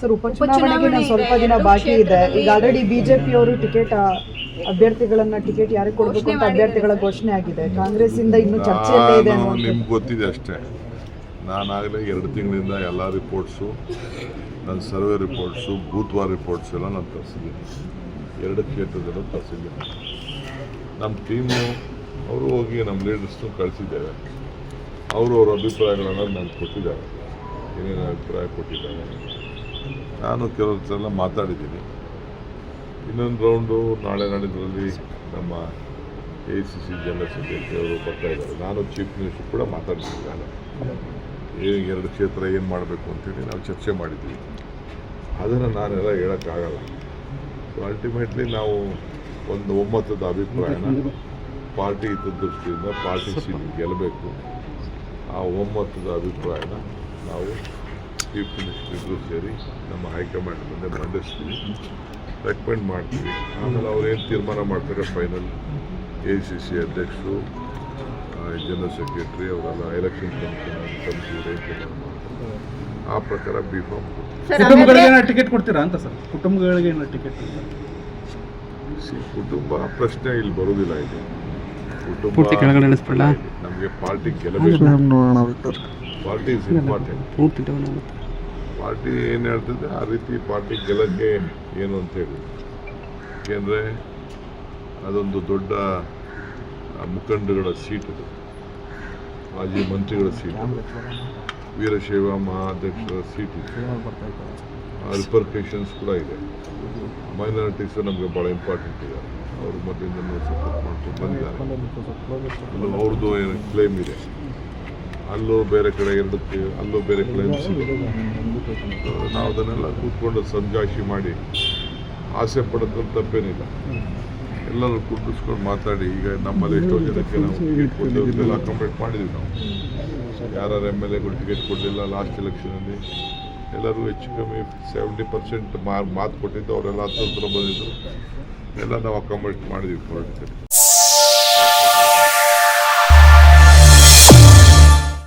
Sir, ಉಪಚುನಾವಣೆಗೆ ಸ್ವಲ್ಪ ದಿನ ಬಾಕಿ ಇದೆ. ಈಗ ಆಲ್ರೆಡಿ ಬಿಜೆಪಿ ಅವರು ಟಿಕೆಟ್ ಯಾರಿಗೆ ಕೊಡಬೇಕು ಅಂತ ಅಭ್ಯರ್ಥಿಗಳ ಘೋಷಣೆ ಆಗಿದೆ. ಕಾಂಗ್ರೆಸ್ ಇಂದ ಇನ್ನೂ ಚರ್ಚೆಯಲ್ಲೇ ಇದೆ. ನಿಮ್ಗೆ ಗೊತ್ತಿದೆ ಅಷ್ಟೇ. ನಾನಾಗಲೇ 2 ತಿಂಗಳಿಂದ ಎಲ್ಲ ರಿಪೋರ್ಟ್ಸು, ನನ್ನ ಸರ್ವೆ ರಿಪೋರ್ಟ್ಸು, ಬೂತ್ವಾರ್ ರಿಪೋರ್ಟ್ಸ್ ಎಲ್ಲ ನಾನು ತರಿಸಿದ್ದೀನಿ. 2 ಕ್ಷೇತ್ರದಲ್ಲೂ ತರಿಸಿದ್ದೀನಿ. ನಮ್ಮ ಟೀಮು ಅವರು ಹೋಗಿ ನಮ್ಮ ಲೀಡರ್ಸ್ನು ಕಳಿಸಿದ್ದೇವೆ. ಅವ್ರ ಅಭಿಪ್ರಾಯಗಳನ್ನು ನಾನು ಕೊಟ್ಟಿದ್ದಾರೆ. ಏನೇನು ಅಭಿಪ್ರಾಯ ಕೊಟ್ಟಿದ್ದಾರೆ ನಾನು ಕೆಲವರೆಲ್ಲ ಮಾತಾಡಿದ್ದೀನಿ. ಇನ್ನೊಂದು ರೌಂಡು ನಾಳೆ ನಾಡಿದ್ರಲ್ಲಿ ನಮ್ಮ AICC ಜನರಲ್ ಸೆಕ್ರೆಟರಿ ಅವರು ಬರ್ತಾ ಇದ್ದಾರೆ. ನಾನು ಚೀಫ್ ಮಿನಿಸ್ಟರ್ ಕೂಡ ಮಾತಾಡ್ತಿದ್ದಾರೆ. 2 ಕ್ಷೇತ್ರ ಏನು ಮಾಡಬೇಕು ಅಂತೇಳಿ ನಾವು ಚರ್ಚೆ ಮಾಡಿದ್ದೀವಿ. ಅದನ್ನು ನಾನೆಲ್ಲ ಹೇಳೋಕ್ಕಾಗಲ್ಲ. ಅಲ್ಟಿಮೇಟ್ಲಿ ನಾವು ಒಂದು ಒಮ್ಮತದ ಅಭಿಪ್ರಾಯನ ಪಾರ್ಟಿ ಹಿತದೃಷ್ಟಿಯಿಂದ ಪಾರ್ಟಿ ಸೀಟ್ ಗೆಲ್ಲಬೇಕು. ಆ ಒಮ್ಮತದ ಅಭಿಪ್ರಾಯನ ನಾವು ಚೀಫ್ ಮಿನಿಸ್ಟರ್ ಸೇರಿ ನಮ್ಮ ಹೈಕಮಾಂಡ್ ಮುಂದೆ ಮಂಡಿಸ್ತೀವಿ, ರೆಕಮೆಂಡ್ ಮಾಡ್ತೀವಿ. ಆಮೇಲೆ ಅವ್ರು ಏನು ತೀರ್ಮಾನ ಮಾಡ್ತಾರೆ ಫೈನಲ್ AICC ಅಧ್ಯಕ್ಷರು, ಜನರಲ್ ಸೆಕ್ರೆಟರಿ ಅವರೆಲ್ಲ ಎಲೆಕ್ಷನ್ ಕಮಿಷನ್ ಆ ಪ್ರಕಾರ ಬಿಫಾರ್ಮ್ ಕುಟುಂಬಗಳಿಗೆ ಟಿಕೆಟ್ ಕೊಡ್ತೀರಾ ಅಂತ ಸರ್? ಕುಟುಂಬಗಳಿಗೆ ಟಿಕೆಟ್ ಕುಟುಂಬ ಪ್ರಶ್ನೆ ಇಲ್ಲಿ ಬರೋದಿಲ್ಲ. ಇದು ಕುಟುಂಬ ನಮಗೆ ಪಾರ್ಟಿ ಗೆಲ್ಲಬೇಕು. Party is important. ಪಾರ್ಟಿ ಏನು ಹೇಳ್ತದೆ ಆ ರೀತಿ ಪಾರ್ಟಿ ಗೆಲ್ಲಕ್ಕೆ ಏನು ಅಂತೇಳಿ. ಏಕೆಂದರೆ ಅದೊಂದು ದೊಡ್ಡ ಮುಖಂಡಗಳ ಸೀಟ್, ಅದು ಮಾಜಿ ಮಂತ್ರಿಗಳ ಸೀಟ್, ವೀರಶೈವ ಮಹಾಧ್ಯಕ್ಷರ ಸೀಟ್ ಇದೆ. ರಿಪರ್ಕೇಷನ್ಸ್ ಕೂಡ ಇದೆ. ಮೈನಾರಿಟೀಸು ನಮಗೆ ಭಾಳ ಇಂಪಾರ್ಟೆಂಟ್ ಇದೆ. ಅವರು ಮೊದಲಿಂದ ಸಪೋರ್ಟ್ ಮಾಡ್ಕೊಂಡು ಬಂದಿದ್ದಾರೆ. ಅವ್ರದ್ದು ಏನು ಕ್ಲೇಮ್ ಇದೆ, ಅಲ್ಲೂ ಬೇರೆ ಕಡೆ ಅಲ್ಲೂ ಬೇರೆ ಕ್ಲೇಮ್ಸ್ ಇದೆ. ನಾವು ಅದನ್ನೆಲ್ಲ ಕೂತ್ಕೊಂಡು ಸಂಜಾಯಿಷಿ ಮಾಡಿ ಆಸೆ ಪಡೋದ್ರಲ್ಲಿ ತಪ್ಪೇನಿಲ್ಲ. ಎಲ್ಲರೂ ಕೂಡಿಸ್ಕೊಂಡು ಮಾತಾಡಿ. ಈಗ ನಮ್ಮಲ್ಲಿ ಎಷ್ಟೋ ಜನಕ್ಕೆ ನಾವು ಅಕಾಮಡೇಟ್ ಮಾಡಿದ್ವಿ. ನಾವು ಯಾರು MLAಗಳು ಟಿಕೆಟ್ ಕೊಡಲಿಲ್ಲ ಲಾಸ್ಟ್ ಎಲೆಕ್ಷನಲ್ಲಿ. ಎಲ್ಲರೂ ಹೆಚ್ಚು ಕಮ್ಮಿ 70% ಮಾತು ಕೊಟ್ಟಿದ್ದು. ಅವರೆಲ್ಲ 10 ಬಂದಿದ್ದು. ಎಲ್ಲ ನಾವು ಅಕಾಮಡೇಟ್ ಮಾಡಿದ್ವಿ ಪೊಲಿಟಿಕಲಿ.